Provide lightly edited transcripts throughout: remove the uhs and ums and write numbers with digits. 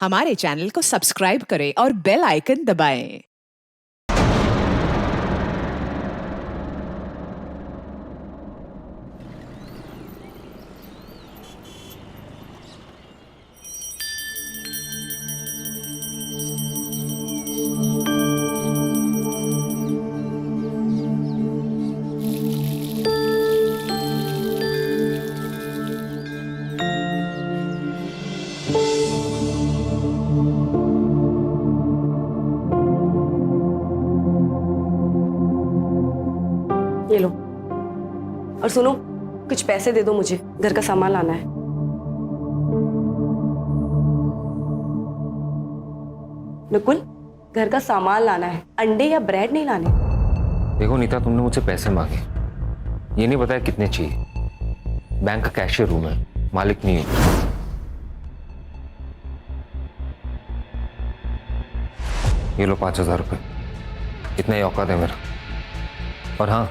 हमारे चैनल को सब्सक्राइब करें और बेल आइकन दबाएं। ये लो। और सुनो, कुछ पैसे दे दो मुझे, घर का सामान लाना है। नकुल, घर का सामान लाना है, अंडे या ब्रेड नहीं लाने। देखो नीता, तुमने मुझसे पैसे मांगे, ये नहीं बताया कितने चाहिए। बैंक का कैशियर हूं मैं, मालिक नहीं हूं। ये लो 5,000 रुपये, इतना ही औकात है मेरा। और हाँ,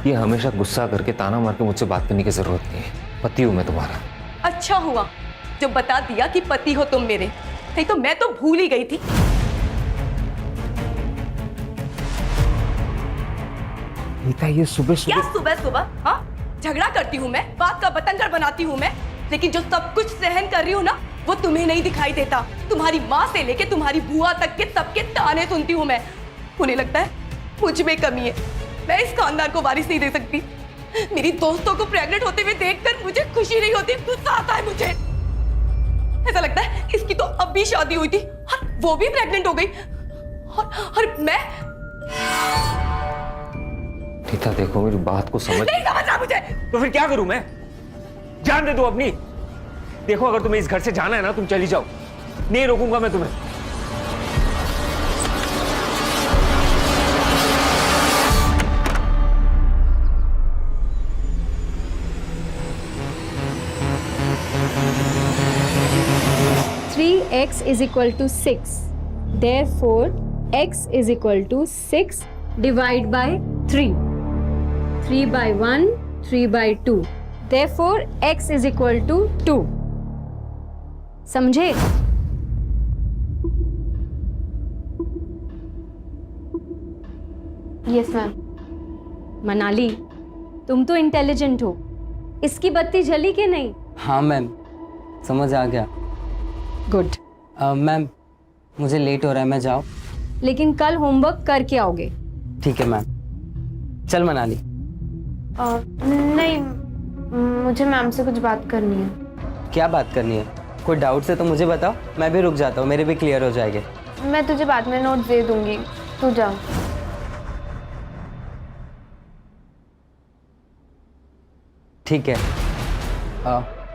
ये हमेशा गुस्सा करके ताना मार के मुझसे बात करने की जरूरत नहीं है। पति हूं मैं तुम्हारा। अच्छा हुआ जो बता दिया कि पति हो तुम मेरे, नहीं तो मैं तो भूल ही गई थी। नीता, ये सुबह क्या सुबह सुबह? हाँ, झगड़ा करती हूँ मैं, बात का बतंगड़ बनाती हूँ मैं, लेकिन जो सब कुछ सहन कर रही हूँ ना, वो तुम्हें नहीं दिखाई देता। तुम्हारी माँ से लेके तुम्हारी बुआ तक के सबके ताने सुनती हूँ मैं। उन्हें लगता है मुझ में कमी है, मैं इस खानदान को वारिस नहीं दे सकती। मेरी दोस्तों को प्रेग्नेंट होते हुए देखकर मुझे खुशी नहीं होती, गुस्सा आता है मुझे। ऐसा लगता है इसकी तो अब भी शादी हुई थी और वो भी प्रेग्नेंट हो गई, और मैं। नीता देखो, मेरी बात को समझ। नहीं समझ रहा मुझे। तो फिर क्या करूं मैं? जान दे दो अपनी। देखो, अगर तुम्हें इस घर से जाना है ना, तुम चली जाओ, नहीं रोकूंगा मैं तुम्हें। x is equal to 6. Therefore, x is equal to 6 divided by 3. 3 by 1, 3 by 2. Therefore, x is equal to 2. समझे? Yes, ma'am. मनाली, तुम तो इंटेलिजेंट हो। इसकी बत्ती जली कि नहीं? हाँ मैम, समझ आ गया। गुड। मैम, मुझे लेट हो रहा है, मैं जाऊँ? लेकिन कल होमवर्क करके आओगे। ठीक है मैम। चल मनाली। नहीं, मुझे मैम से कुछ बात करनी है। क्या बात करनी है? कोई डाउट है तो मुझे बताओ, मैं भी रुक जाता हूँ, मेरे भी क्लियर हो जाएंगे। मैं तुझे बाद में नोट दे दूंगी, तू जा। ठीक है,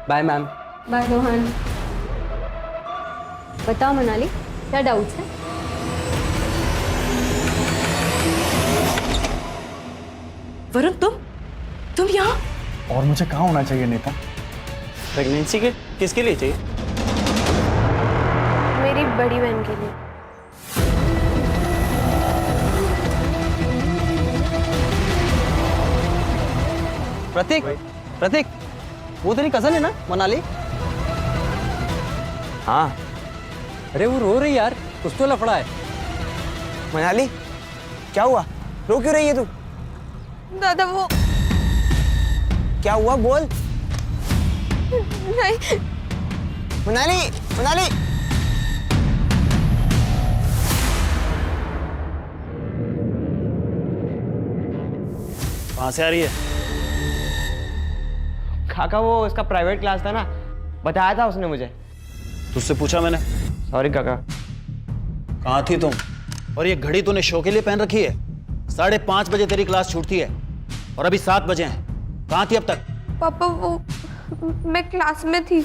बाय मैम। बाय रोहन। बताओ मनाली, क्या डाउट्स है? वरुण, तुम यहाँ? और मुझे कहाँ होना चाहिए नीता? प्रेगनेंसी के किसके लिए चाहिए? मेरी बड़ी बहन के लिए। प्रतीक, प्रतीक, वो तेरी कजन है ना मनाली? हाँ। अरे वो रो रही यार, कुछ तो लफड़ा है। मनाली, क्या हुआ? रो क्यों रही है तू? दादा वो क्या हुआ, बोल। नहीं। मनाली, मनाली। कहाँ से आ रही है? काका, वो इसका प्राइवेट क्लास था ना, बताया था उसने मुझे। तुझसे पूछा मैंने। सॉरी काका। कहाँ थी तुम? और ये घड़ी तूने शो के लिए पहन रखी है? 5:30 बजे तेरी क्लास छूटती है और अभी 7 बजे हैं। कहाँ थी अब तक? पापा वो मैं क्लास में थी।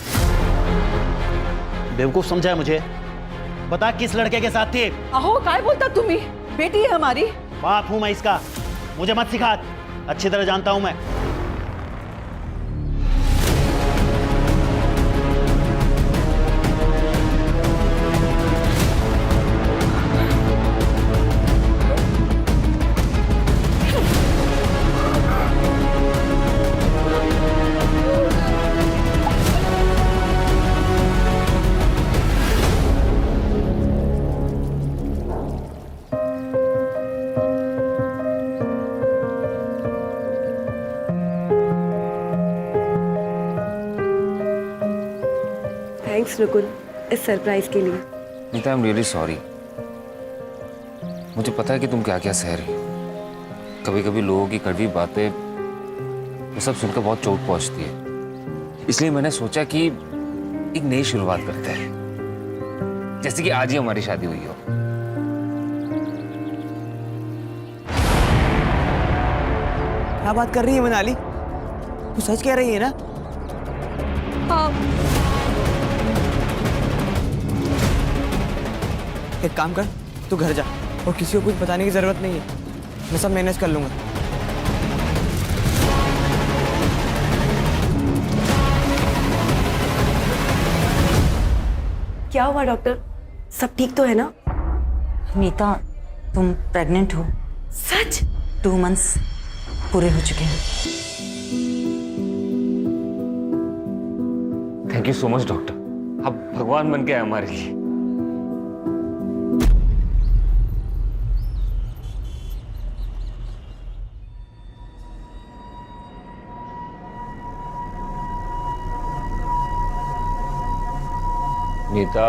बेवकूफ समझा है मुझे? बता किस लड़के के साथ थी? अहो, काय बोलता तुम्ही? बेटी है हमारी। बाप हूं मैं इसका, मुझे मत सिखा, अच्छी तरह जानता हूं मैं। थैंक्स नकुल इस सरप्राइज के लिए। Nita, I am really sorry. मुझे पता है कि तुम क्या क्या सह रही हो। कभी कभी लोगों की कड़वी बातें वो सब सुनकर बहुत चोट पहुंचती है। इसलिए मैंने सोचा कि एक नई शुरुआत करते हैं, जैसे कि आज ही हमारी शादी हुई हो। क्या बात कर रही है मनाली? तू सच कह रही है ना? हाँ। एक काम कर, तू घर जा और किसी को कुछ बताने की जरूरत नहीं है। मैं सब मैनेज कर लूंगा। क्या हुआ डॉक्टर? सब ठीक तो है ना? नीता, तुम प्रेग्नेंट हो। सच? 2 मंथ्स पूरे हो चुके हैं। Thank you so much doctor, आप भगवान बन के आए हमारे लिए। नीता,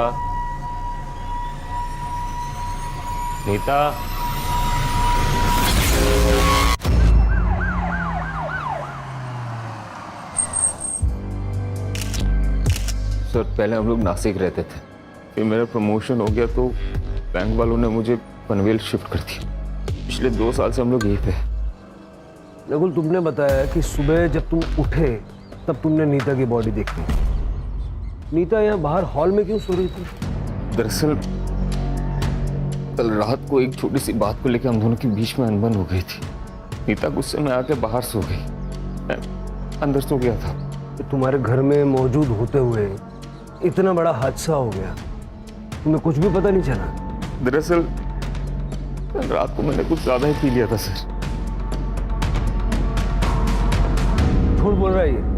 नीता, सर पहले हम लोग नासिक रहते थे, फिर मेरा प्रमोशन हो गया तो बैंक वालों ने मुझे पनवेल शिफ्ट कर दिया। पिछले 2 साल से हम लोग यहीं पे हैं। नकुल, तुमने बताया कि सुबह जब तुम उठे तब तुमने नीता की बॉडी देखी। नीता यहाँ बाहर हॉल में क्यों सो रही थी? दरअसल कल रात को एक छोटी सी बात को लेकर हम दोनों के बीच में अनबन हो गई थी। नीता गुस्से में आके बाहर सो गई, मैं अंदर सो गया था। तो तुम्हारे घर में मौजूद होते हुए इतना बड़ा हादसा हो गया, तुम्हें कुछ भी पता नहीं चला? दरअसल कल रात को मैंने कुछ ज्यादा ही पी लिया था सर। झूठ बोल रहा है ये।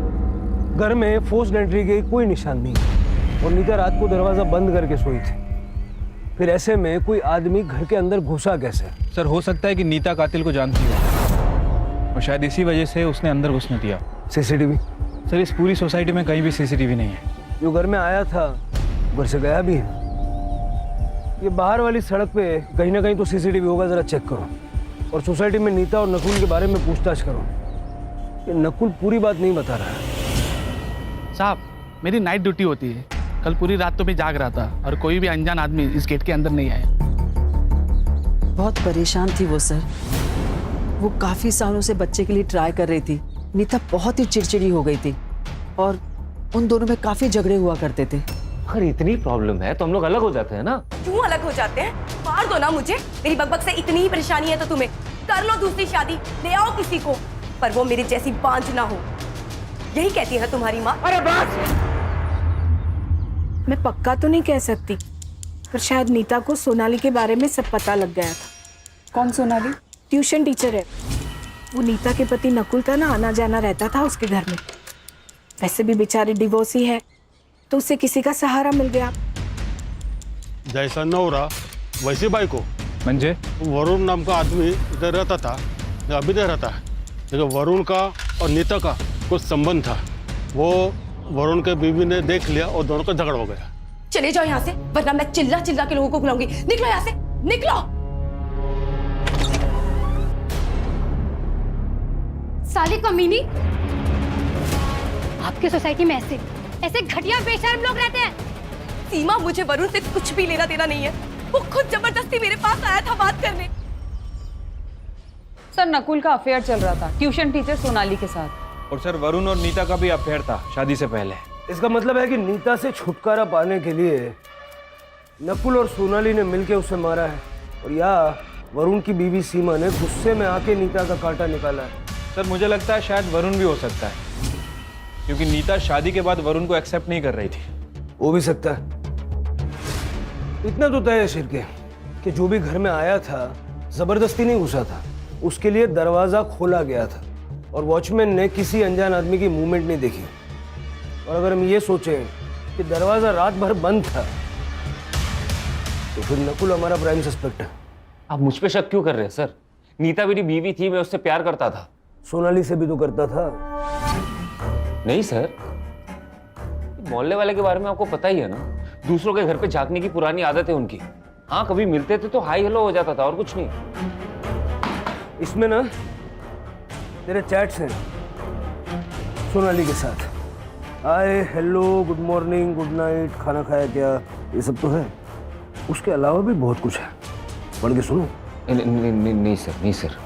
घर में फोर्स्ड एंट्री के कोई निशान नहीं और नीता रात को दरवाजा बंद करके सोई थी। फिर ऐसे में कोई आदमी घर के अंदर घुसा कैसे? सर हो सकता है कि नीता कातिल को जानती हो और शायद इसी वजह से उसने अंदर घुसने दिया। सीसीटीवी? सर इस पूरी सोसाइटी में कहीं भी सीसीटीवी नहीं है। जो घर में आया था घर से गया भी है। ये बाहर वाली सड़क पे कहीं ना कहीं तो सीसीटीवी होगा, जरा चेक करो। और सोसाइटी में नीता और नकुल के बारे में पूछताछ करो। ये नकुल पूरी बात नहीं बता रहा है। साहब, मेरी नाइट ड्यूटी होती है। कल पूरी रात तो मैं जाग रहा था और कोई भी अनजान आदमी इस गेट के अंदर नहीं आया। बहुत परेशान थी वो सर। वो काफी सालों से बच्चे के लिए ट्राई कर रही थी। नीता बहुत ही चिड़चिड़ी हो गई थी और उन दोनों में काफी झगड़े हुआ करते थे। अरे इतनी प्रॉब्लम है तो हम लोग अलग हो जाते हैं ना। क्यों अलग हो जाते हैं? मार दो ना मुझे। मेरी बकबक से इतनी ही परेशानी है तो तुम्हें कर लो दूसरी शादी, ले आओ किसी को, पर वो मेरी जैसी बांझ ना हो। यही कहती है ना तुम्हारी माँ? अरे बस! मैं पक्का तो नहीं कह सकती, पर शायद नीता को सोनाली के बारे में सब पता लग गया था। कौन सोनाली? ट्यूशन टीचर है वो। नीता के पति नकुल का ना आना जाना रहता था उसके घर में। वैसे भी बेचारी डिवोर्सी है तो उसे किसी का सहारा मिल गया। जैसा नौरा वैसी बाई को। मंजे वरुण नाम का आदमी इधर रहता था, अभी इधर रहता है। लेकिन वरुण का और नीता का कुछ संबंध था। वो वरुण के बीवी ने देख लिया और दोनों का झगड़ा हो गया। चले जाओ यहाँ से, वरना मैं चिल्ला चिल्ला के लोगों को बुलाऊंगी। निकलो यहाँ से, निकलो। साली कमीनी, आपके सोसाइटी में ऐसे ऐसे घटिया बेशर्म लोग रहते हैं। सीमा, मुझे वरुण से कुछ भी लेना देना नहीं है। वो खुद जबरदस्ती मेरे पास आया था बात करने। सर नकुल का अफेयर चल रहा था ट्यूशन टीचर सोनाली के साथ। और सर वरुण और नीता का भी अफेयर था शादी से पहले। इसका मतलब है कि नीता से छुटकारा पाने के लिए नकुल और सोनाली ने मिलकर उसे मारा है और या वरुण की बीवी सीमा ने गुस्से में आके नीता का कांटा निकाला है। सर मुझे लगता है शायद वरुण भी हो सकता है, क्योंकि नीता शादी के बाद वरुण को एक्सेप्ट नहीं कर रही थी। हो भी सकता है। इतना तो तय है शिरके कि जो भी घर में आया था जबरदस्ती नहीं घुसा था, उसके लिए दरवाजा खोला गया था और वॉचमैन ने किसी अनजान आदमी की मूवमेंट नहीं देखी। और अगर हम ये सोचें कि दरवाजा रात भर बंद था तो फिर नकुल हमारा प्राइम सस्पेक्ट है। आप मुझ पे शक क्यों कर रहे हैं सर? नीता मेरी बीवी थी, मैं उससे प्यार करता था। सोनाली से भी तो करता था। नहीं सर, मोहल्ले वाले के बारे में आपको पता ही है ना, दूसरों के घर पे झांकने की पुरानी आदत है उनकी। हाँ, कभी मिलते थे तो हाई हेलो हो जाता था और कुछ नहीं। इसमें ना तेरे चैट्स हैं सोनाली के साथ, hi hello good morning good night, खाना खाया क्या, ये सब तो है। उसके अलावा भी बहुत कुछ है, पढ़ के सुनो। नहीं सर, नहीं सर।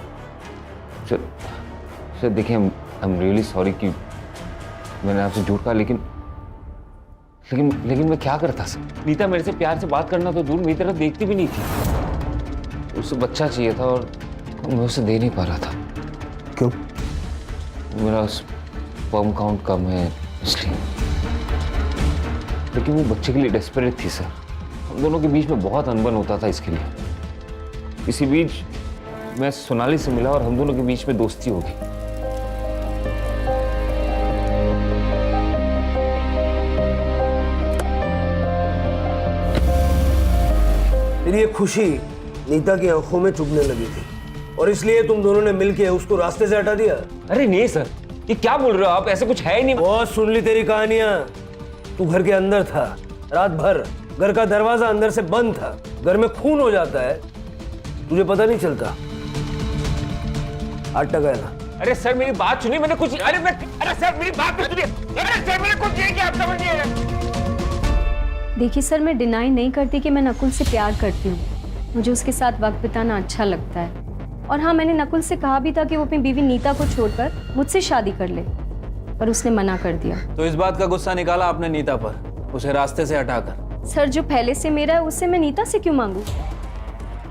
सर देखिए, आई एम रियली सॉरी कि मैंने आपसे झूठ कहा, लेकिन मैं क्या करता सर। नीता मेरे से प्यार से बात करना तो दूर, मेरी तरफ देखती भी नहीं थी। उसे बच्चा चाहिए था और मैं उसे दे नहीं पा रहा था। क्यों? मेरा स्पर्म काउंट कम है इसलिए। लेकिन वो बच्चे के लिए डेस्परेट थी सर। हम दोनों के बीच में बहुत अनबन होता था इसके लिए। इसी बीच मैं सोनाली से मिला और हम दोनों के बीच में दोस्ती हो गई। तेरी ये खुशी नीता की आंखों में चुभने लगी थी और इसलिए तुम दोनों ने मिलकर उसको रास्ते से हटा दिया। अरे नहीं सर, ये क्या बोल रहे हो आप? ऐसा कुछ है ही नहीं। बहुत सुन ली तेरी कहानियां। तू घर के अंदर था, रात भर घर का दरवाजा अंदर से बंद था। घर में खून हो जाता है, तुझे पता नहीं चलता। 8 टका है ना? अरे सर मेरी बात सुनिए, मैंने कुछ अरे सर मेरी बात सुनिए। अरे सर मैंने कुछ नहीं किया, आप समझिए। देखिए सर, मैं डिनाई नहीं करती कि मैं नकुल से प्यार करती हूँ। मुझे उसके साथ वक्त बिताना अच्छा लगता है। और हाँ, मैंने नकुल से कहा भी था कि वो अपनी बीवी नीता को छोड़कर मुझसे शादी कर ले, पर उसने मना कर दिया। तो इस बात का गुस्सा निकाला आपने नीता पर, उसे रास्ते से हटाकर? सर, जो पहले से मेरा है उससे मैं नीता से क्यों मांगू?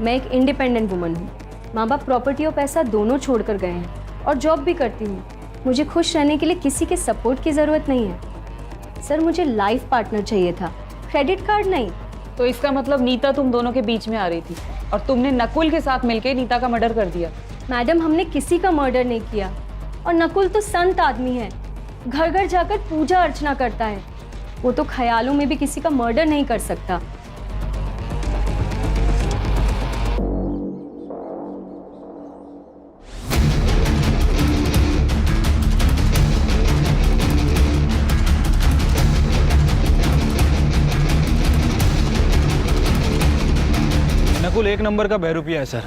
मैं एक इंडिपेंडेंट वुमन हूँ। माँ बाप प्रॉपर्टी और पैसा दोनों छोड़कर गए हैं और जॉब भी करती हूँ। मुझे खुश रहने के लिए किसी के सपोर्ट की ज़रूरत नहीं है। सर, मुझे लाइफ पार्टनर चाहिए था, क्रेडिट कार्ड नहीं। तो इसका मतलब नीता तुम दोनों के बीच में आ रही थी और तुमने नकुल के साथ मिलकर नीता का मर्डर कर दिया। मैडम, हमने किसी का मर्डर नहीं किया। और नकुल तो संत आदमी है, घर घर जाकर पूजा अर्चना करता है। वो तो ख्यालों में भी किसी का मर्डर नहीं कर सकता। नकुल एक नंबर का बहरूपिया है सर।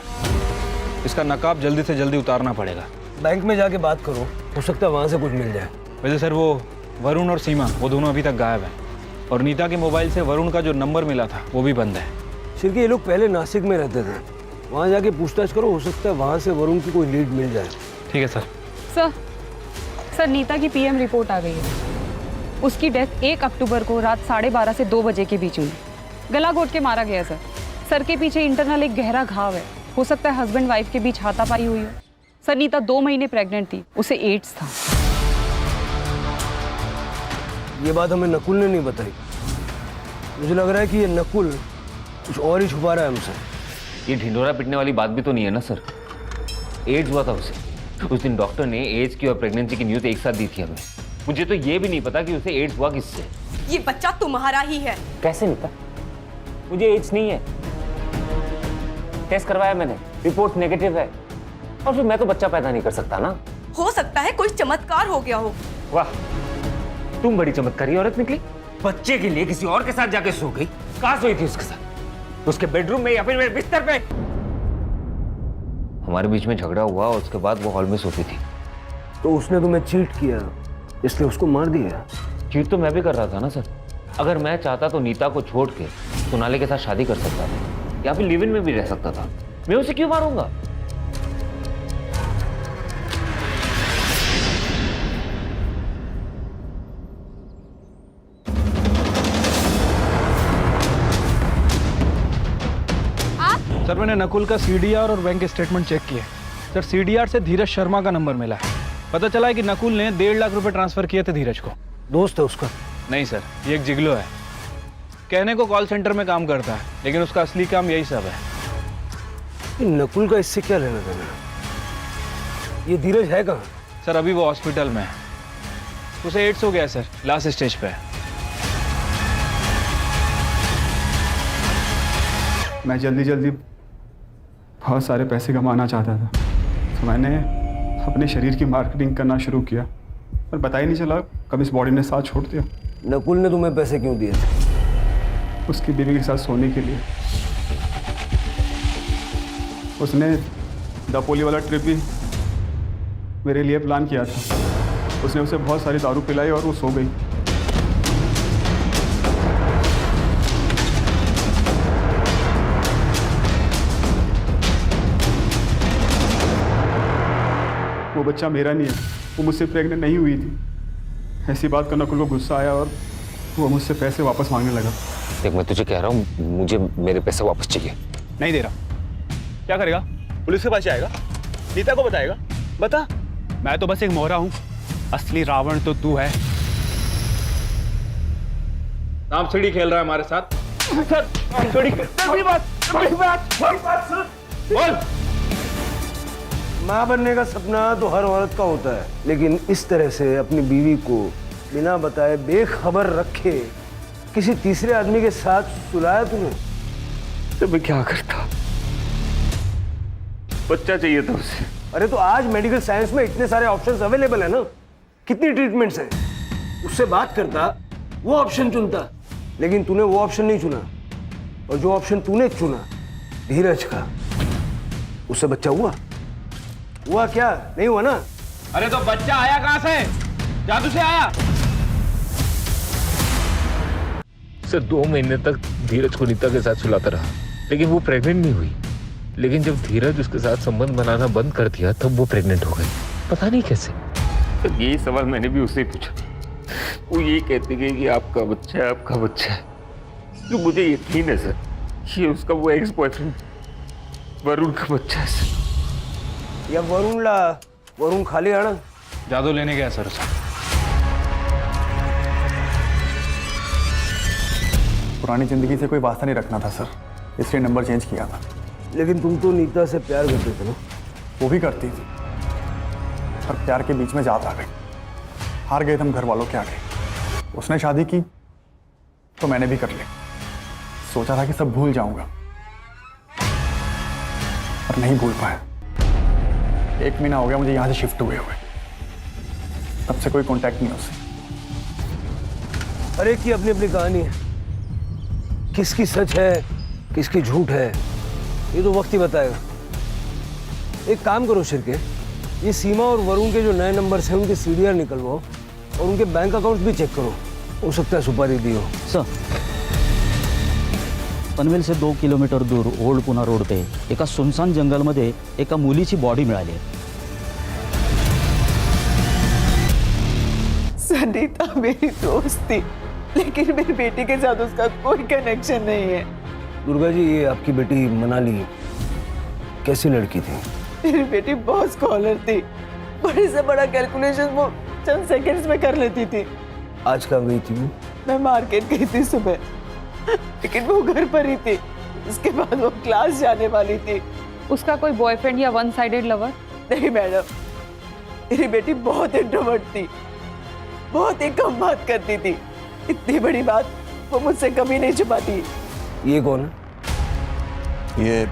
इसका नकाब जल्दी से जल्दी उतारना पड़ेगा। बैंक में जाके बात करो, हो सकता है वहां से कुछ मिल जाए। वैसे सर वो वरुण और सीमा, वो दोनों अभी तक गायब हैं। और नीता के मोबाइल से वरुण का जो नंबर मिला था वो भी बंद है। शिरके, ये लोग पहले नासिक में रहते थे, वहां जाके पूछताछ करो, हो सकता है वहां से वरुण की कोई लीड मिल जाए। ठीक है सर। सर नीता की पीएम रिपोर्ट आ गई है। उसकी डेथ 1 अक्टूबर को रात 12:30 से 2 बजे के बीच हुई। गला घोट के मारा गया सर। सर के पीछे इंटरनल एक गहरा घाव है। हो सकता है हस्बैंड वाइफ के बीच हाथापाई हुई हो। सर, नीता 2 महीने प्रेग्नेंट थी, उसे एड्स था। ये बात हमें नकुल ने नहीं बताई। मुझे लग रहा है कि ये नकुल कुछ और ही छुपा रहा है हमसे। ये ढिंडोरा पिटने वाली बात भी तो नहीं है ना सर। एड्स हुआ था उसे। उस दिन डॉक्टर ने एड्स की और प्रेगनेंसी की न्यूज़ एक साथ दी थी हमें। मुझे तो ये भी नहीं पता कि उसे एड्स हुआ किससे। ये बच्चा तुम्हारा ही है। कैसे नीता? मुझे एड्स नहीं है। टेस्ट करवाया मैंने, रिपोर्ट नेगेटिव है। और फिर मैं तो बच्चा पैदा नहीं कर सकता ना। हो सकता है कोई चमत्कार हो गया हो। वाह, तुम बड़ी चमत्कारी औरत निकली। बच्चे के लिए किसी और के साथ जाके सो गई। कहाँ सोई थी उसके साथ? उसके बेडरूम में या फिर मेरे बिस्तर पे? हमारे बीच में झगड़ा हुआ और उसके बाद वो हॉल में सोती थी। तो उसने तुम्हें चीट किया, इसलिए उसको मार दिया। चीट तो मैं भी कर रहा था ना सर। अगर मैं चाहता तो नीता को छोड़ के सोनाली के साथ शादी कर सकता था या फिर लिव इन में भी रह सकता था। मैं उसे क्यों मारूंगा? सर मैंने नकुल का सीडीआर और बैंक स्टेटमेंट चेक किए। सर सीडीआर से धीरज शर्मा का नंबर मिला है। पता चला है कि नकुल ने 1.5 लाख रुपए ट्रांसफर किए थे धीरज को। दोस्त है उसका? नहीं सर, ये एक जिगलो है। कहने को कॉल सेंटर में काम करता है, लेकिन उसका असली काम यही सब है। नकुल का इससे क्या लेना देना? ये धीरज है कहाँ? सर अभी वो हॉस्पिटल में है। उसे एड्स हो गया है सर, लास्ट स्टेज पे है। मैं जल्दी जल्दी बहुत सारे पैसे कमाना चाहता था, तो मैंने अपने शरीर की मार्केटिंग करना शुरू किया, पर पता ही नहीं चला कब इस बॉडी ने साथ छोड़ दिया। नकुल ने तुम्हें पैसे क्यों दिए थे? उसकी बीवी के साथ सोने के लिए। उसने दापोली वाला ट्रिप भी मेरे लिए प्लान किया था। उसने उसे बहुत सारी दारू पिलाई और वो सो गई। वो बच्चा मेरा नहीं है, वो मुझसे प्रेग्नेंट नहीं हुई थी। ऐसी बात कर नकुल को गुस्सा आया और वो मुझसे पैसे वापस मांगने लगा। देख मैं तुझे कह रहा हूँ, मुझे मेरे पैसे वापस चाहिए। नहीं दे रहा। क्या करेगा? पुलिस के पास जाएगा? नीता को बताएगा? बता। मैं तो बस एक मोहरा हूँ, असली रावण तो तू है। नाम सीढ़ी खेल रहा है हमारे साथ। बोल। माँ बनने का सपना तो हर औरत का होता है, लेकिन इस तरह से अपनी बीवी को बिना बताए बेखबर रखे किसी तीसरे आदमी के साथ सुलाया तुम्हें? तो मैं क्या करता? बच्चा चाहिए था उसे। अरे तो आज मेडिकल साइंस में इतने सारे ऑप्शंस अवेलेबल है ना, कितनी ट्रीटमेंट्स हैं। उससे बात करता, वो ऑप्शन चुनता, लेकिन तूने वो ऑप्शन नहीं चुना। और जो ऑप्शन तूने चुना धीरज का, उससे बच्चा हुआ क्या? नहीं हुआ ना? अरे तो बच्चा आया कहां से? जादू से आया? सर 2 महीने तक धीरज को नीता के साथ सुलाता रहा, लेकिन वो प्रेग्नेंट नहीं हुई। लेकिन जब धीरज उसके साथ संबंध बनाना बंद कर दिया तब वो प्रेग्नेंट हो गई। पता नहीं कैसे। तो यही सवाल मैंने भी उससे पूछा। वो यही कहती गई कि आपका बच्चा है, आपका बच्चा है। तो मुझे यकीन है सर, ये उसका वो एक्स बॉयफ्रेंड वरुण का बच्चा है सर। या वरुण खाली आना। जादू लेने गया सर उसे। पुरानी जिंदगी से कोई वास्ता नहीं रखना था सर, इसलिए नंबर चेंज किया था। लेकिन तुम तो नीता से प्यार करते थे ना? वो भी करती थी, पर प्यार के बीच में जात आ गई। हार गए तुम घर वालों के आगे। उसने शादी की तो मैंने भी कर ली। सोचा था कि सब भूल जाऊंगा, पर नहीं भूल पाया। 1 महीना हो गया मुझे यहां से शिफ्ट हुए तब से कोई कांटेक्ट नहीं उससे। हर एक की अपनी अपनी कहानी है, किसकी सच है किसकी झूठ है ये तो वक्त ही बताएगा। एक काम करो शिरके, ये सीमा और वरुण के जो नए नंबर्स हैं उनके सीडीआर निकलवाओ और उनके बैंक अकाउंट्स भी चेक करो। हो सकता है सुपारी दी हो। सर, पनवेल से 2 किलोमीटर दूर ओल्ड पुणा रोड पे एका सुनसान जंगलमध्ये एका मुलीची बॉडी मिळाली आहे। सनीता मेरी दोस्त थी, लेकिन मेरी बेटी के साथ उसका कोई कनेक्शन नहीं है। दुर्गा जी, ये आपकी बेटी मनाली कैसी लड़की थी? मेरी बेटी बहुत स्कॉलर थी, बड़े से बड़ा कैलकुलेशन वो चंद सेकंड्स में कर लेती थी। आज कहाँ गई थी वो? मैं मार्केट गई थी सुबह, लेकिन वो घर पर ही थी। उसके बाद वो क्लास जाने वाली थी। उसका कोई बॉयफ्रेंड या वन साइडेड लवर? नहीं मैडम, मेरी बेटी बहुत इंट्रोवर्ट थी, बहुत ही कम बात करती थी। इतनी बड़ी बात वो मुझसे कभी नहीं छुपाती। ये कौन है? ये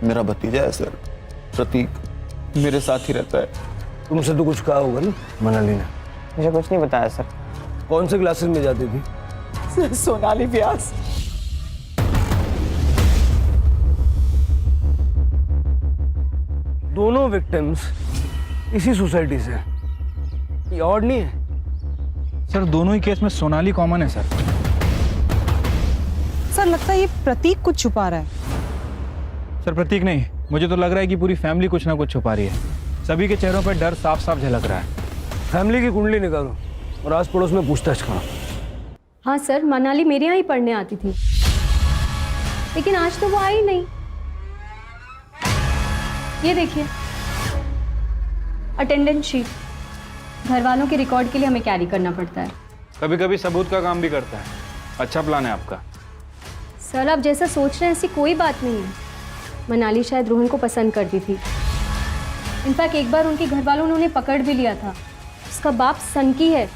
मेरा भतीजा है सर, प्रतीक। मेरे साथ ही रहता है। तुमसे तो कुछ कहा होगा ना मनाली ने? मुझे कुछ नहीं बताया सर। कौन से क्लासेस में जाती थी? सोनाली व्यास। दोनों विक्टिम्स इसी सोसाइटी से। ये ऑड नहीं है? सर दोनों ही केस में सोनाली कॉमन है सर। सर लगता है ये प्रतीक कुछ छुपा रहा है। सर प्रतीक नहीं, मुझे तो लग रहा है कि पूरी फैमिली कुछ ना कुछ छुपा रही है। सभी के चेहरों पर डर साफ साफ झलक रहा है। फैमिली की कुंडली निकालो और आस पड़ोस में पूछताछ करो। हाँ सर, मनाली मेरे यहाँ ही पढ़ने आती थी, लेकिन आज तो वो आई नहीं। ये देखिए अटेंडेंस शीट, घर वालों के रिकॉर्ड के लिए हमें कैरी करना पड़ता है। कभी कभी सबूत का काम भी करता है। अच्छा प्लान है आपका। सर आप जैसा सोच रहे हैं ऐसी कोई बात नहीं है। मनाली शायद रोहन को पसंद करती थी। इनफैक्ट एक बार उनके घर वालों ने उन्हें पकड़ भी लिया था। उसका बाप सनकी है।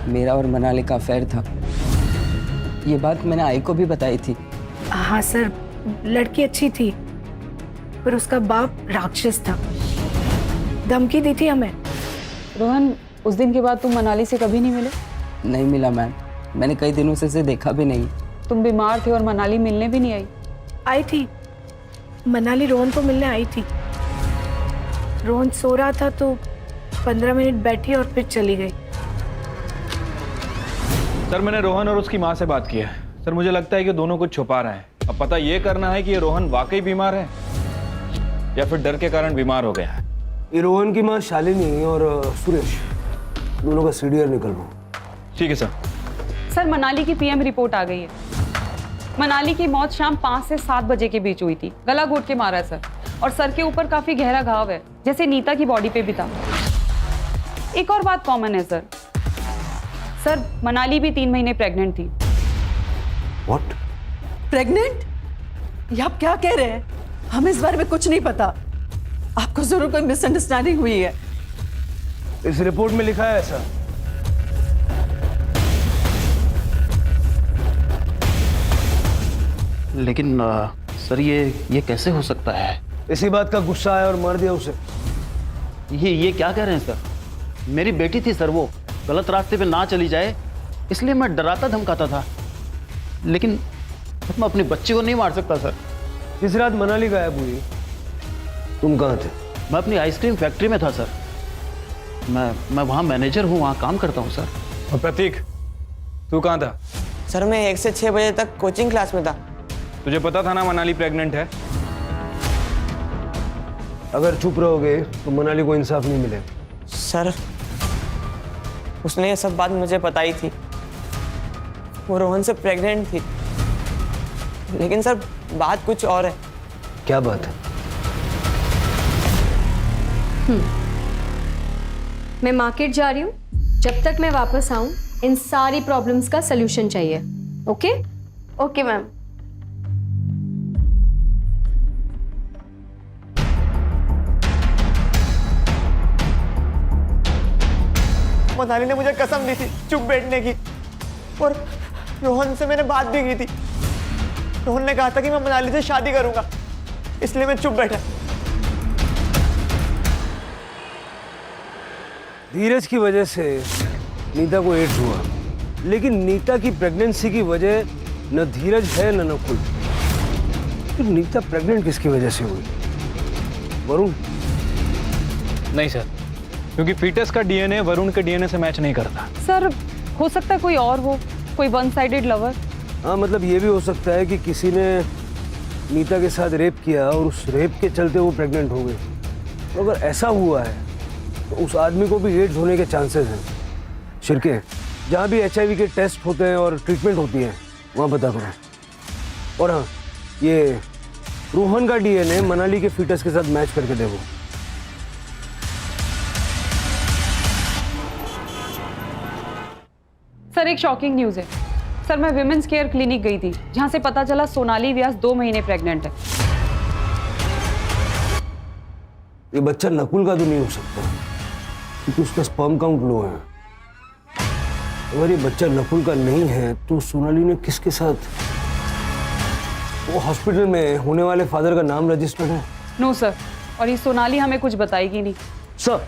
मेरा और मनाली का अफेयर था। ये बात मैंने आई को भी बताई थी। हाँ सर, लड़की अच्छी थी पर उसका बाप राक्षस था। धमकी दी थी हमें। रोहन, उस दिन के बाद तुम मनाली से कभी नहीं मिले? नहीं मिला मैम, मैंने कई दिनों से इसे देखा भी नहीं। तुम बीमार थे और मनाली मिलने भी नहीं आई? आई थी, मनाली रोहन को मिलने आई थी। रोहन सो रहा था तो 15 मिनट बैठी और फिर चली गई। सर मैंने रोहन और उसकी माँ से बात की है। सर मुझे लगता है कि दोनों कुछ छुपा रहे हैं। अब पता ये करना है कि ये रोहन वाकई बीमार है या फिर डर के कारण बीमार हो गया है। ये रोहन की माँ शालिनी और सुरेश दोनों का सीडीआर निकलवाओ। ठीक है सर। सर मनाली की पीएम रिपोर्ट आ गई है। मनाली की मौत शाम 5 से 7 बजे के बीच हुई थी। गला घोट के मारा है सर, और सर के ऊपर काफी गहरा घाव है, जैसे नीता की बॉडी पे भी था। एक और बात कॉमन है सर। सर मनाली भी 3 महीने प्रेग्नेंट थी। व्हाट? प्रेग्नेंट? ये आप क्या कह रहे हैं? हमें इस बारे में कुछ नहीं पता। आपको जरूर कोई मिसअंडरस्टैंडिंग हुई है। इस रिपोर्ट में लिखा है ऐसा। लेकिन सर ये कैसे हो सकता है? इसी बात का गुस्सा आया और मार दिया उसे। ये क्या कह रहे हैं सर? मेरी बेटी थी सर, वो गलत रास्ते पे ना चली जाए इसलिए मैं डराता धमकाता था, लेकिन मैं अपने बच्चे को नहीं मार सकता सर। जिस रात मनाली गायब हुई तुम कहाँ थे? मैं अपनी आइसक्रीम फैक्ट्री में था सर। मैं वहाँ मैनेजर हूँ, वहाँ काम करता हूँ सर। और प्रतीक, तू कहाँ था? सर मैं 1 से 6 बजे तक कोचिंग क्लास में था। तुझे पता था ना मनाली प्रेग्नेंट है? अगर चुप रहोगे तो मनाली को इंसाफ नहीं मिलेगा। सर उसने ये सब बात मुझे बताई थी। वो रोहन से प्रेग्नेंट थी, लेकिन सर बात कुछ और है। क्या बात है? मैं मार्केट जा रही हूँ। जब तक मैं वापस आऊँ इन सारी प्रॉब्लम्स का सलूशन चाहिए। ओके? Okay ma'am. मनाली ने मुझे कसम दी थी चुप बैठने की, और रोहन से मैंने बात भी की थी। रोहन ने कहा था कि मैं मनाली से शादी करूंगा, इसलिए मैं चुप बैठा। धीरज की वजह से नीता को एड्स हुआ, लेकिन नीता की प्रेगनेंसी की वजह न धीरज है न नकुल। फिर नीता प्रेग्नेंट किसकी वजह से हुई? वरुण? नहीं सर, क्योंकि फीटस का डीएनए वरुण के डीएनए से मैच नहीं करता। सर हो सकता है कोई और हो, कोई वन साइडेड लवर। हाँ, मतलब ये भी हो सकता है कि किसी ने नीता के साथ रेप किया और उस रेप के चलते वो प्रेग्नेंट हो गई। तो अगर ऐसा हुआ है तो उस आदमी को भी एड्स होने के चांसेस हैं। शिरके, जहाँ भी HIV के टेस्ट होते हैं और ट्रीटमेंट होती है वहाँ पता करो। और हाँ, ये रोहन का डीएनए मनाली के फीटस के साथ मैच करके देखो। सर एक शॉकिंग न्यूज़ है। सर मैं विमेंस केयर क्लिनिक गई थी, जहाँ से पता चला सोनाली व्यास 2 महीने प्रेग्नेंट है। ये बच्चा नकुल का तो नहीं हो सकता, क्योंकि उसका स्पर्म काउंट लो है। अगर ये बच्चा नकुल का नहीं है तो सोनाली ने किसके साथ? वो हॉस्पिटल में होने वाले फादर का नाम रजिस्टर्ड है? नो सर, और ये सोनाली हमें कुछ बताएगी नहीं। सर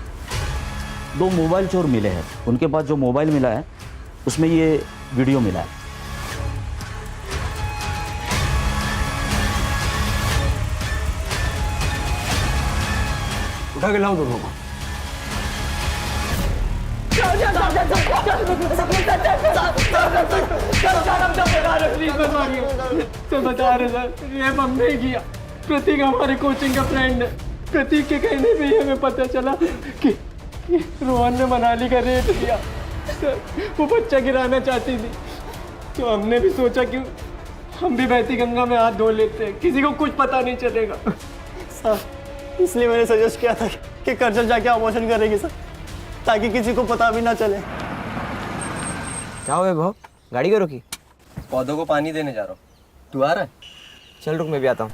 2 मोबाइल चोर मिले हैं। उनके पास जो मोबाइल मिला है उसमें ये वीडियो मिला है। उठा के लाओ दोनों को। तो बता रहे सर, ये हमने किया। प्रतीक हमारे कोचिंग का फ्रेंड है। प्रतीक के कहने पे ही हमें पता चला कि रोहन ने मनाली का रेप किया। सर वो बच्चा गिराना चाहती थी, तो हमने भी सोचा कि हम भी बहती गंगा में हाथ धो लेते हैं, किसी को कुछ पता नहीं चलेगा। सर इसलिए मैंने सजेस्ट किया था कि कर्जल जाके अबॉर्शन करेगी सर, ताकि किसी को पता भी ना चले। क्या हुआ भाव? गाड़ी को रोकी? पौधों को पानी देने जा रहा हूँ। तू आ रहा है? चल रुक, मैं भी आता हूँ।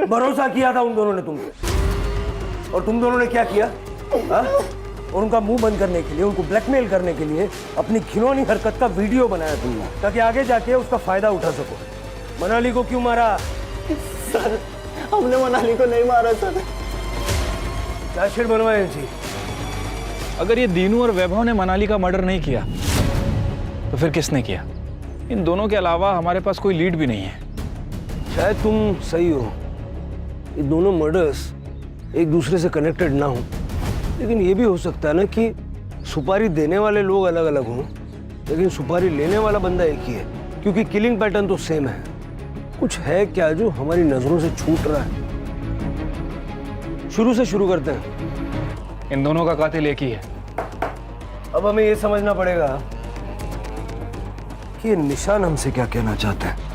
भरोसा किया था उन दोनों ने तुम पे, और तुम दोनों ने क्या किया? हा? और उनका मुंह बंद करने के लिए, उनको ब्लैकमेल करने के लिए अपनी घिनौनी हरकत का वीडियो बनाया तुमने, ताकि आगे जाके उसका फायदा उठा सको। मनाली को क्यों मारा? सर हमने मनाली को नहीं मारा सर। चार्जशीट बनवाए जी। अगर ये दीनू और वैभव ने मनाली का मर्डर नहीं किया तो फिर किसने किया? इन दोनों के अलावा हमारे पास कोई लीड भी नहीं है। शायद तुम सही हो, ये दोनों मर्डर्स एक दूसरे से कनेक्टेड ना हो, लेकिन ये भी हो सकता है ना कि सुपारी देने वाले लोग अलग अलग हों, लेकिन सुपारी लेने वाला बंदा एक ही है, क्योंकि किलिंग पैटर्न तो सेम है। कुछ है क्या जो हमारी नजरों से छूट रहा है? शुरू से शुरू करते हैं। इन दोनों का कातिल एक ही है। अब हमें ये समझना पड़ेगा कि ये निशान हमसे क्या कहना चाहते हैं।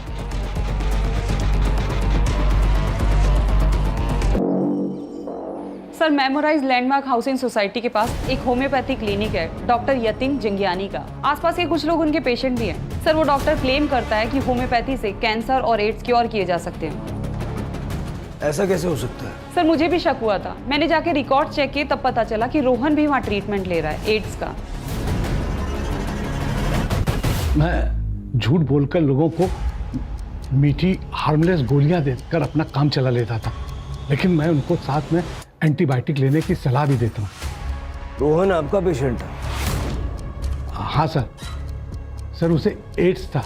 Sir, memorise landmark housing society के पास एक होम्योपैथी क्लिनिक है डॉक्टर यतिन जंगियानी का। आसपास के कुछ लोग उनके पेशेंट भी हैं। सर, वो डॉक्टर क्लेम करता है कि होम्योपैथी से कैंसर और एड्स क्योर किए जा सकते हैं। ऐसा कैसे हो सकता है? सर, मुझे भी शक हुआ था। मैंने जाके रिकॉर्ड चेक किए, तब पता चला कि रोहन भी वहाँ ट्रीटमेंट ले रहा है एड्स का। मैं झूठ बोलकर लोगों को मीठी हार्मलेस गोलियां देकर अपना काम चला लेता था, लेकिन मैं उनको साथ में एंटीबायोटिक लेने की सलाह भी देता हूँ। रोहन आपका पेशेंट है? हाँ सर, उसे एड्स था।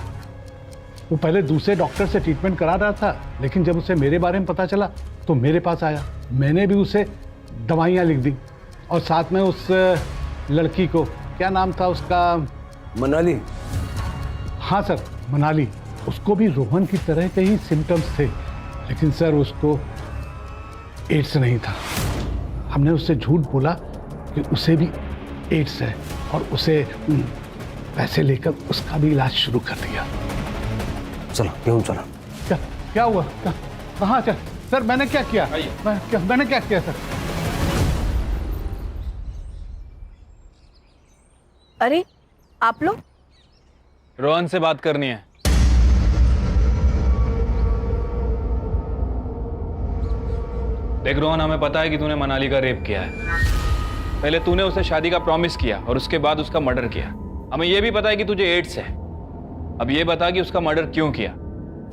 वो पहले दूसरे डॉक्टर से ट्रीटमेंट करा रहा था, लेकिन जब उसे मेरे बारे में पता चला तो मेरे पास आया। मैंने भी उसे दवाइयाँ लिख दी और साथ में उस लड़की को, क्या नाम था उसका? मनाली। हाँ सर, मनाली। उसको भी रोहन की तरह के ही सिम्टम्स थे, लेकिन सर उसको एड्स नहीं था। हमने उससे झूठ बोला कि उसे भी एड्स है और उसे पैसे लेकर उसका भी इलाज शुरू कर दिया। चलो क्यों चला? क्या हुआ? कहाँ चल? सर मैंने क्या किया? मैंने क्या किया सर? अरे आप लोग? रोहन से बात करनी है। देख रोहन, हमें पता है कि तूने मनाली का रेप किया है। पहले तूने उसे शादी का प्रॉमिस किया और उसके बाद उसका मर्डर किया। हमें यह भी पता है कि तुझे एड्स है। अब ये बता कि उसका मर्डर क्यों किया?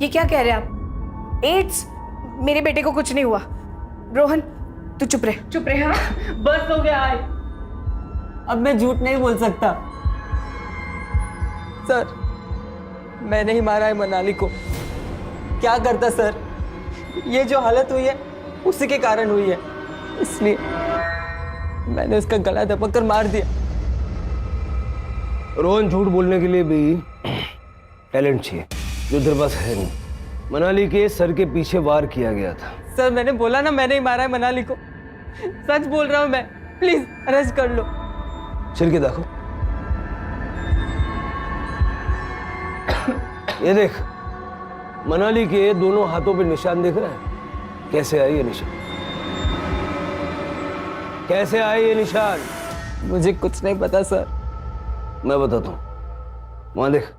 ये क्या कह रहे हैं आप? एड्स? मेरे बेटे को कुछ नहीं हुआ। रोहन तू चुप रहे। चुप रहे। हाँ बस हो गया। अब मैं झूठ नहीं बोल सकता। सर, मैंने ही मारा है मनाली को। क्या करता सर? ये जो हालत हुई है उसी के कारण हुई है, इसलिए मैंने उसका गला दबा कर मार दिया। रोहन, झूठ बोलने के लिए भी टैलेंट चाहिए, जो तेरे पास है नहीं। मनाली के सर के पीछे वार किया गया था। सर, मैंने बोला ना, मैंने ही मारा है मनाली को। सच बोल रहा हूं मैं। प्लीज अरेस्ट कर लो। चल के देखो। ये देख, मनाली के दोनों हाथों पे निशान दिख रहा है। कैसे आए ये निशान? कैसे आए ये निशान? मुझे कुछ नहीं पता सर। मैं बताता हूं। वहां देख,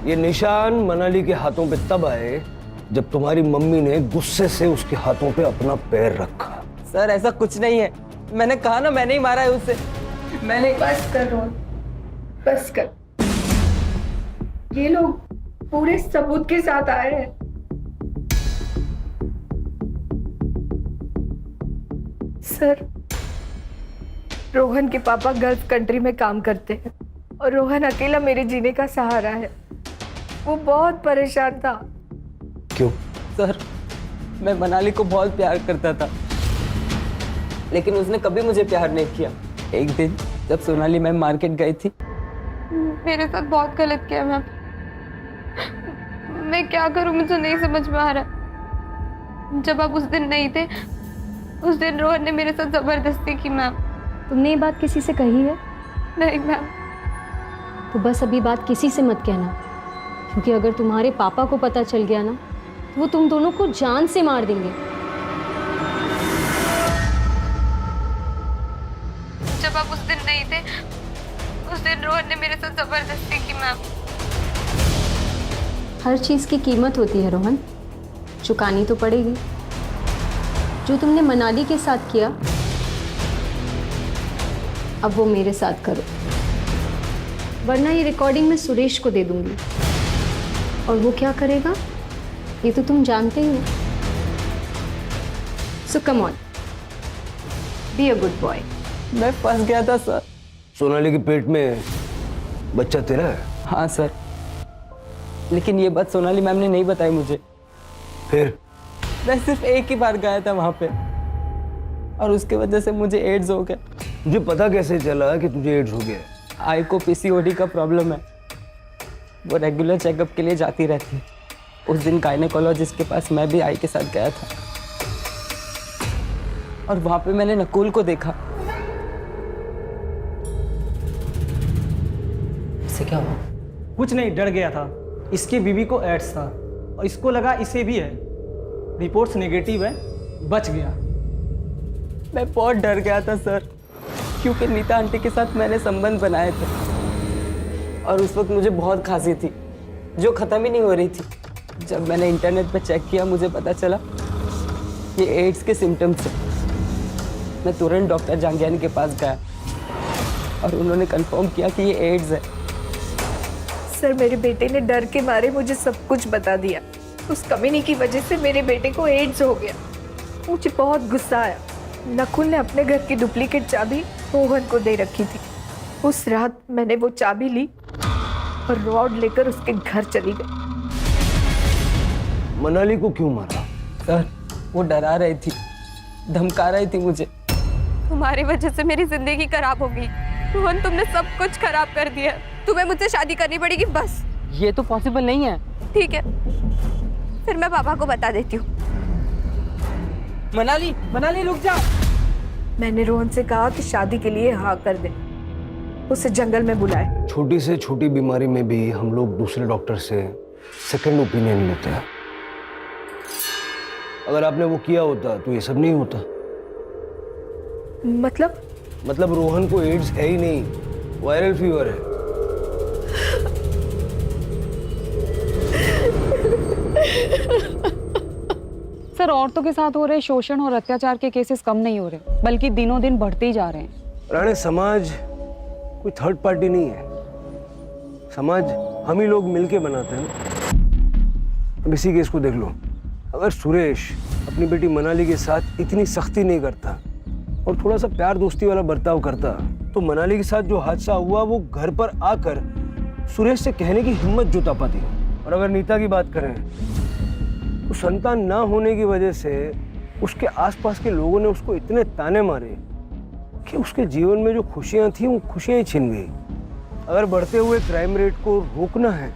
ये निशान मनाली के हाथों पे तब आए जब तुम्हारी मम्मी ने गुस्से से उसके हाथों पे अपना पैर रखा। सर, ऐसा कुछ नहीं है। मैंने कहा ना, मैंने ही मारा है उसे। मैंने। बस कर रोहन, बस कर। ये लोग पूरे सबूत के साथ आए हैं। सर, रोहन के पापा गल्फ कंट्री में काम करते हैं और रोहन अकेला मेरे जीने का सहारा है। वो बहुत परेशान था। क्यों? सर, मैं मनाली को बहुत प्यार करता था, लेकिन उसने कभी मुझे प्यार नहीं किया। एक दिन जब सोनाली मैम मार्केट गई थी, मेरे साथ बहुत गलत किया मैम। मैं क्या करूं, मुझे नहीं समझ में आ रहा। जब आप उस दिन नहीं थे, उस दिन रोहन ने मेरे साथ जबरदस्ती की मैम। तुमने ये बात किसी से कही है? नहीं मैम। तो बस अभी बात किसी से मत कहना, क्योंकि अगर तुम्हारे पापा को पता चल गया ना, तो वो तुम दोनों को जान से मार देंगे। जब आप उस दिन नहीं थे, उस दिन रोहन ने मेरे साथ जबरदस्ती की मैम। हर चीज़ की कीमत होती है रोहन, चुकानी तो पड़ेगी। जो तुमने मनाली के साथ किया, अब वो मेरे साथ करो, वरना ये रिकॉर्डिंग मैं सुरेश को दे दूंगी और वो क्या करेगा, ये तो तुम जानते ही हो। So come on, be a good boy. मैं फंस गया था सर। सोनाली के पेट में बच्चा तेरा है? हाँ सर, लेकिन ये बात सोनाली मैम ने नहीं बताई मुझे। फिर? मैं सिर्फ एक ही बार गया था वहाँ पे और उसके वजह से मुझे एड्स हो गया। तुझे पता कैसे चला कि तुझे एड्स हो गया? आई को पीसीओडी का प्रॉब्लम है, वो रेगुलर चेकअप के लिए जाती रहती है। उस दिन गायनेकोलॉजिस्ट के पास मैं भी आई के साथ गया था और वहाँ पे मैंने नकुल को देखा। इससे क्या हुआ? कुछ नहीं, डर गया था। इसकी बीवी को एड्स था और इसको लगा इसे भी है। रिपोर्ट्स नेगेटिव है, बच गया। मैं बहुत डर गया था सर, क्योंकि नीता आंटी के साथ मैंने संबंध बनाए थे और उस वक्त मुझे बहुत खांसी थी जो ख़त्म ही नहीं हो रही थी। जब मैंने इंटरनेट पर चेक किया मुझे पता चला ये एड्स के सिम्टम्स हैं। मैं तुरंत डॉक्टर जांगियानी के पास गया और उन्होंने कंफर्म किया कि ये एड्स है। सर, मेरे बेटे ने डर के मारे मुझे सब कुछ बता दिया। उस कमीनी की वजह से मेरे बेटे को एड्स हो गया। मुझे बहुत गुस्सा आया। नकुल ने अपने घर की डुप्लीकेट चाबी रोहन को दे रखी थी। उस रात मैंने वो चाबी ली और रॉड लेकर उसके घर चली गई। मनाली को क्यों मारा? सर, वो डरा रही थी, धमका रही थी मुझे। तुम्हारी वजह से मेरी जिंदगी खराब हो गई रोहन, तुमने सब कुछ खराब कर दिया। तुम्हें मुझसे शादी करनी पड़ेगी बस। ये तो पॉसिबल नहीं है। ठीक है, फिर मैं पापा को बता देती हूँ। मनाली, मनाली रुक जा। मैंने रोहन से कहा कि शादी के लिए हाँ कर दे, उसे जंगल में बुलाए। छोटी से छोटी बीमारी में भी हम लोग दूसरे डॉक्टर से सेकंड ओपिनियन लेते हैं। अगर आपने वो किया होता तो ये सब नहीं होता। मतलब रोहन को एड्स है ही नहीं, वायरल फीवर है। सर, औरतों के साथ हो रहे शोषण और अत्याचार के केसेस कम नहीं हो रहे, बल्कि दिनों दिन बढ़ते ही जा रहे हैं। राणे, समाज कोई थर्ड पार्टी नहीं है। समाज हम ही लोग मिलके बनाते हैं ना। अब इसी केस को देख लो। अगर सुरेश अपनी बेटी मनाली के साथ इतनी सख्ती नहीं करता और थोड़ा सा प्यार दोस्ती वाला बर्ताव करता तो मनाली के साथ जो हादसा हुआ वो घर पर आकर सुरेश से कहने की हिम्मत जुटा पाती। और अगर नीता की बात करें तो संतान ना होने की वजह से उसके आसपास के लोगों ने उसको इतने ताने मारे कि उसके जीवन में जो खुशियां थी वो खुशियां ही छिन गई। अगर बढ़ते हुए क्राइम रेट को रोकना है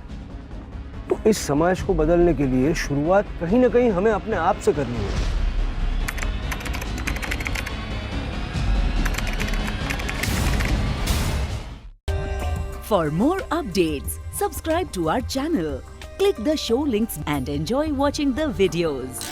तो इस समाज को बदलने के लिए शुरुआत कहीं ना कहीं हमें अपने आप से करनी है। For more updates, subscribe to our channel, click the show links and enjoy watching the videos.